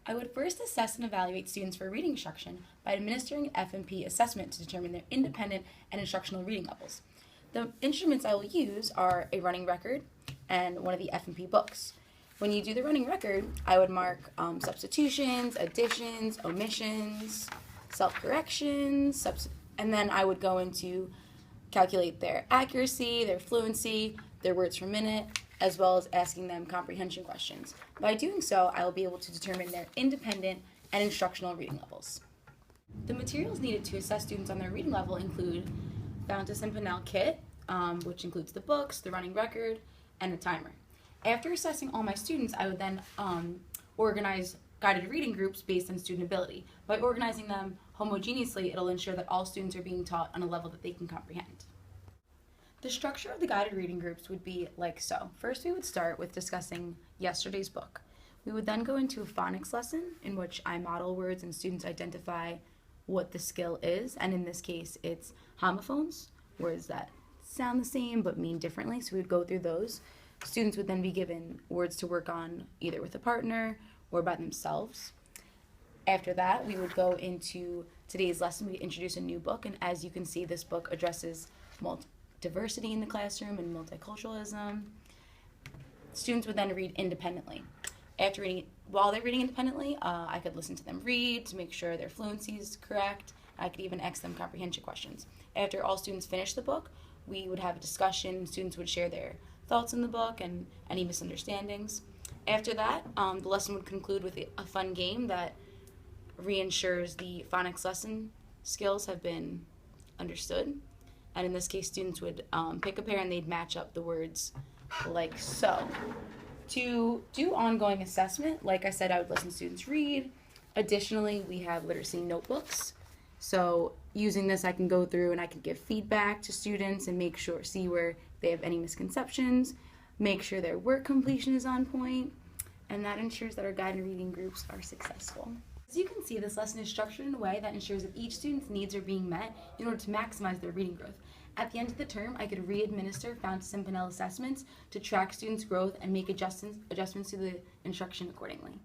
I would first assess and evaluate students for reading instruction by administering an FMP assessment to determine their independent and instructional reading levels. The instruments I will use are a running record and one of the FMP books. When you do the running record, I would mark substitutions, additions, omissions, self-corrections, and then I would go into calculate their accuracy, their fluency, their words per minute, as well as asking them comprehension questions. By doing so, I will be able to determine their independent and instructional reading levels. The materials needed to assess students on their reading level include Fountas and Pinnell kit, which includes the books, the running record, and a timer. After assessing all my students, I would then organize guided reading groups based on student ability. By organizing them homogeneously, it'll ensure that all students are being taught on a level that they can comprehend. The structure of the guided reading groups would be like so. First, we would start with discussing yesterday's book. We would then go into a phonics lesson in which I model words and students identify what the skill is, and in this case, it's homophones, words that sound the same but mean differently, so we would go through those. Students would then be given words to work on either with a partner or by themselves. After that, we would go into today's lesson. We introduce a new book, and as you can see, this book addresses diversity in the classroom and multiculturalism. Students would then read independently. While they're reading independently, I could listen to them read to make sure their fluency is correct. I could even ask them comprehension questions. After all students finish the book, we would have a discussion. Students would share their thoughts in the book and any misunderstandings. After that, the lesson would conclude with a fun game that reassures the phonics lesson skills have been understood. And in this case, students would pick a pair and they'd match up the words like so. To do ongoing assessment, like I said, I would listen to students read. Additionally, we have literacy notebooks. So using this, I can go through and I can give feedback to students and see where they have any misconceptions, make sure their work completion is on point, and that ensures that our guided reading groups are successful. As you can see, this lesson is structured in a way that ensures that each student's needs are being met in order to maximize their reading growth. At the end of the term, I could re-administer Fountas and Pinnell assessments to track students' growth and make adjustments to the instruction accordingly.